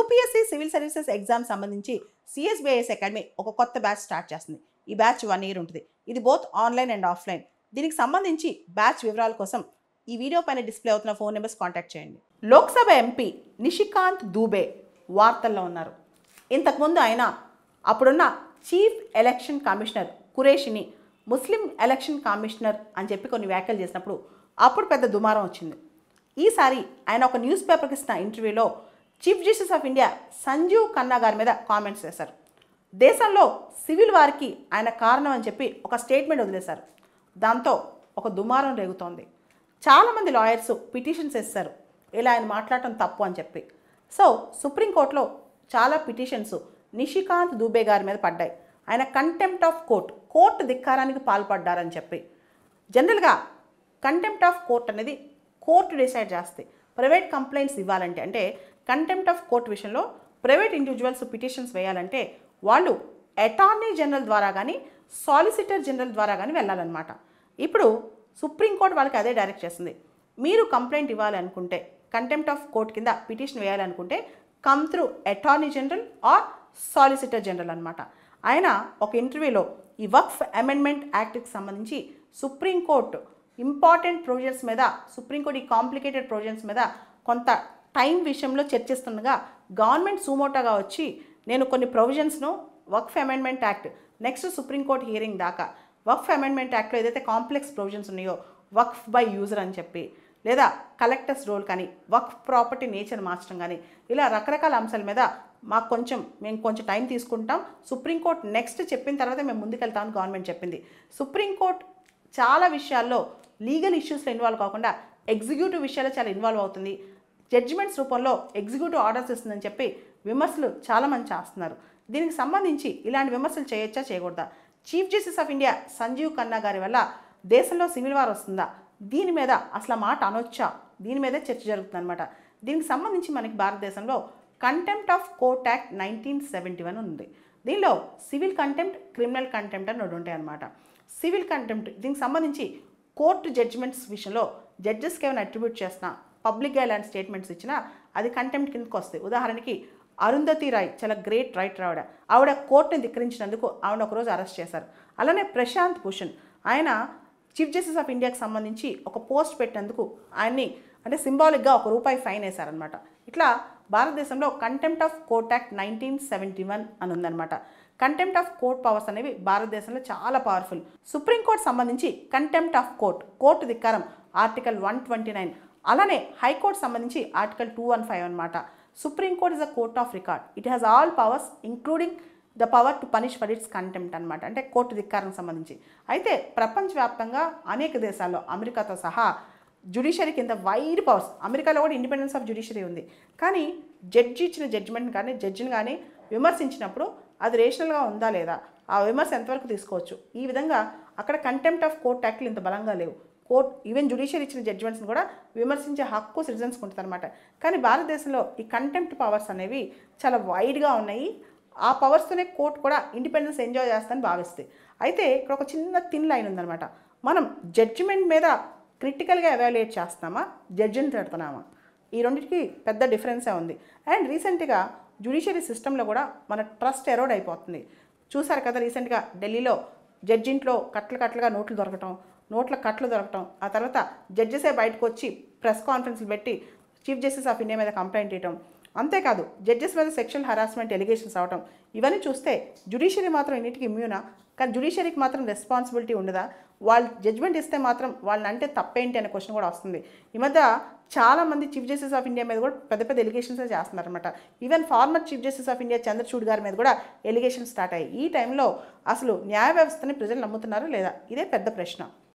UPSC civil services exam సంబంధించి CSBIS academy ఒక కొత్త బ్యాచ్ స్టార్ట్ చేస్తుంది. ఈ బ్యాచ్ 1 ఇయర్ ఉంటుంది. ఇది బోత్ ఆన్లైన్ అండ్ ఆఫ్లైన్. దీనికి సంబంధించి బ్యాచ్ వివరాల కోసం ఈ వీడియో పైన డిస్ప్లే అవుతున్న ఫోన్ నెంబర్స్ కాంటాక్ట్ చేయండి. లోక్సభ ఎంపీ నిషికాంత్ దూబే వార్తల్లో ఉన్నారు. ఇంతకుముందు ఆయన అప్పుడున్న చీఫ్ ఎలక్షన్ కమిషనర్ ఖురేషిని ముస్లిం ఎలక్షన్ కమిషనర్ అని చెప్పి కొన్ని వ్యాఖ్యలు చేసినప్పుడు అప్పుడు పెద్ద దుమారం వచ్చింది. ఈసారి ఆయన ఒక న్యూస్ పేపర్కి ఇచ్చిన ఇంటర్వ్యూలో chief justice of India Sanjiv Khanna గారి మీద కామెంట్స్ చేశారు. దేశంలో సివిల్ వారికి ఆయన కారణం అని చెప్పి ఒక స్టేట్మెంట్ వదిలేశారు. దాంతో ఒక దుమారం రేగుతోంది. చాలామంది లాయర్స్ పిటిషన్స్ వేస్తారు ఇలా ఆయన మాట్లాడటం తప్పు అని చెప్పి. సో సుప్రీంకోర్టులో చాలా పిటిషన్స్ నిషికాంత్ దూబే గారి మీద పడ్డాయి. ఆయన కంటెంప్ట్ ఆఫ్ కోర్టు ధిక్కారానికి పాల్పడ్డారని చెప్పి. జనరల్గా కంటెంప్ట్ ఆఫ్ కోర్ట్ అనేది కోర్టు డిసైడ్ చేస్తే ప్రైవేట్ కంప్లైంట్స్ ఇవ్వాలంటే, అంటే కంటెంప్ట్ ఆఫ్ కోర్ట్ విషయంలో ప్రైవేట్ ఇండివిజువల్స్ పిటిషన్స్ వేయాలంటే వాళ్ళు అటార్నీ జనరల్ ద్వారా కానీ సాలిసిటర్ జనరల్ ద్వారా కానీ వెళ్ళాలన్నమాట. ఇప్పుడు సుప్రీంకోర్టు వాళ్ళకి అదే డైరెక్ట్ చేస్తుంది. మీరు కంప్లైంట్ ఇవ్వాలి అనుకుంటే, కంటెంప్ట్ ఆఫ్ కోర్ట్ కింద పిటిషన్ వేయాలనుకుంటే come through attorney general or solicitor general అనమాట. ఆయన ఒక ఇంటర్వ్యూలో ఈ వక్ఫ్ అమెండ్మెంట్ యాక్ట్కి సంబంధించి సుప్రీంకోర్టు ఇంపార్టెంట్ ప్రొవిజన్స్ మీద, సుప్రీంకోర్టు ఈ కాంప్లికేటెడ్ ప్రొవిజన్స్ మీద కొంత టైం విషయంలో చర్చిస్తుండగా గవర్నమెంట్ సుమోటోగా వచ్చి నేను కొన్ని ప్రొవిజన్స్ను Waqf amendment act next supreme court hearing దాకా వక్ఫ్ అమెండ్మెంట్ యాక్ట్లో ఏదైతే కాంప్లెక్స్ ప్రొవిజన్స్ ఉన్నాయో వక్ఫ్ బై యూజర్ అని చెప్పి, లేదా కలెక్టర్స్ రోల్ కానీ, వక్ఫ్ ప్రాపర్టీ నేచర్ మార్చడం కానీ, ఇలా రకరకాల అంశాల మీద మేము కొంచెం టైం తీసుకుంటాం, సుప్రీంకోర్టు నెక్స్ట్ చెప్పిన తర్వాత మేము ముందుకెళ్తామని గవర్నమెంట్ చెప్పింది. సుప్రీంకోర్టు చాలా విషయాల్లో లీగల్ ఇష్యూస్లో ఇన్వాల్వ్ కాకుండా ఎగ్జిక్యూటివ్ విషయాల్లో చాలా ఇన్వాల్వ్ అవుతుంది. జడ్జిమెంట్స్ రూపంలో ఎగ్జిక్యూటివ్ ఆర్డర్స్ ఇస్తుందని చెప్పి విమర్శలు చాలామంది చేస్తున్నారు. దీనికి సంబంధించి ఇలాంటి విమర్శలు చేయొచ్చా చేయకూడదా? Chief justice of India Sanjiv Khanna గారి వల్ల దేశంలో సివిల్ వార్ వస్తుందా, దీని మీద అసలు మాట అనొచ్చా, దీని మీదే చర్చ జరుగుతుందన్నమాట. దీనికి సంబంధించి మనకి భారతదేశంలో కంటెంప్ట్ ఆఫ్ కోర్ట్ యాక్ట్ 1971 ఉంది. దీనిలో సివిల్ కంటెంప్ట్, క్రిమినల్ కంటెంప్ట్ అని రెండు ఉంటాయి అన్నమాట. సివిల్ కంటెంప్ట్ దీనికి సంబంధించి కోర్టు జడ్జిమెంట్స్ విషయంలో జడ్జెస్కి ఏమైనా అట్రిబ్యూట్ చేసినా, పబ్లిక్గా ఇలాంటి స్టేట్మెంట్స్ ఇచ్చినా అది కంటెంప్ట్ కిందకి వస్తాయి. ఉదాహరణకి అరుంధతి రాయ్ చాలా గ్రేట్ రైటర్ ఆవిడ కోర్టుని ధిక్కరించినందుకు ఆవిడ ఒకరోజు అరెస్ట్ చేశారు. అలానే ప్రశాంత్ భూషణ్ ఆయన చీఫ్ జస్టిస్ ఆఫ్ ఇండియాకి సంబంధించి ఒక పోస్ట్ పెట్టినందుకు ఆయన్ని అంటే సింబాలిక్గా ₹1 ఫైన్ వేశారనమాట. ఇట్లా భారతదేశంలో కంటెంప్ట్ ఆఫ్ కోర్ట్ యాక్ట్ 1971 అని ఉందన్నమాట. కంటెంప్ట్ ఆఫ్ కోర్ట్ పవర్స్ అనేవి భారతదేశంలో చాలా పవర్ఫుల్. సుప్రీంకోర్టు సంబంధించి కంటెంప్ట్ ఆఫ్ కోర్టు ధిక్కారం ఆర్టికల్ 129, అలానే హైకోర్టు సంబంధించి ఆర్టికల్ 215 అనమాట. Supreme court is a court of record. It has all powers including the power to punish for it's contempt అనమాట. అంటే కోర్టు ధిక్కారం సంబంధించి. అయితే ప్రపంచవ్యాప్తంగా అనేక దేశాల్లో అమెరికాతో సహా జ్యుడిషియరీ కింద వైడ్ పవర్స్, అమెరికాలో కూడా ఇండిపెండెన్స్ ఆఫ్ జ్యుడిషియరీ ఉంది. కానీ జడ్జి ఇచ్చిన జడ్జిమెంట్ కానీ జడ్జిని కానీ విమర్శించినప్పుడు అది రేషనల్గా ఉందా లేదా, ఆ విమర్శ ఎంతవరకు తీసుకోవచ్చు, ఈ విధంగా అక్కడ కంటెంప్ట్ ఆఫ్ కోర్ట్ యాక్ట్లు ఇంత బలంగా లేవు. ఈవెన్ జ్యుడిషియరీ ఇచ్చిన జడ్జిమెంట్స్ని కూడా విమర్శించే హక్కు సిటిజన్స్కి ఉంటుంది అనమాట. కానీ భారతదేశంలో ఈ కంటెంప్ట్ పవర్స్ అనేవి చాలా వైడ్గా ఉన్నాయి. ఆ పవర్స్తోనే కోర్టు కూడా ఇండిపెండెన్స్ ఎంజాయ్ చేస్తానని భావిస్తుంది. అయితే ఇక్కడ ఒక చిన్న థిన్ లైన్ ఉందన్నమాట. మనం జడ్జిమెంట్ మీద క్రిటికల్గా ఎవాల్యుయేట్ చేస్తున్నామా, జడ్జిని తిడుతున్నామా, ఈ రెండింటికి పెద్ద డిఫరెన్సే ఉంది. అండ్ రీసెంట్గా జ్యుడిషియరీ సిస్టంలో కూడా మన ట్రస్ట్ ఎరోడ్ అయిపోతుంది. చూసారు కదా, రీసెంట్గా ఢిల్లీలో జడ్జింట్లో కట్లుగా నోట్ల కట్లు దొరకటం, ఆ తర్వాత జడ్జెసే బయటకు వచ్చి ప్రెస్ కాన్ఫరెన్స్లు పెట్టి చీఫ్ జస్టిస్ ఆఫ్ ఇండియా మీద కంప్లైంట్ ఇవ్వటం, అంతేకాదు జడ్జెస్ మీద సెక్షువల్ హరాస్మెంట్ ఎలిగేషన్స్ అవటం, ఇవన్నీ చూస్తే జ్యుడిషియరీ మాత్రం ఇన్నిటికి ఇమ్యూనా? కానీ జ్యుడిషియరీకి మాత్రం రెస్పాన్సిబిలిటీ ఉండదా? వాళ్ళు జడ్జ్మెంట్ ఇస్తే మాత్రం వాళ్ళని అంటే తప్పేంటి అనే క్వశ్చన్ కూడా వస్తుంది. ఈ మధ్య చాలామంది చీఫ్ జస్టిస్ ఆఫ్ ఇండియా మీద కూడా పెద్ద ఎలిగేషన్సే చేస్తున్నారు అనమాట. Even former chief justice of India Chandrachud గారి మీద కూడా ఎలిగేషన్స్ స్టార్ట్ అయ్యాయి. ఈ టైంలో అసలు న్యాయ వ్యవస్థని ప్రజలు నమ్ముతున్నారా లేదా, ఇదే పెద్ద ప్రశ్న.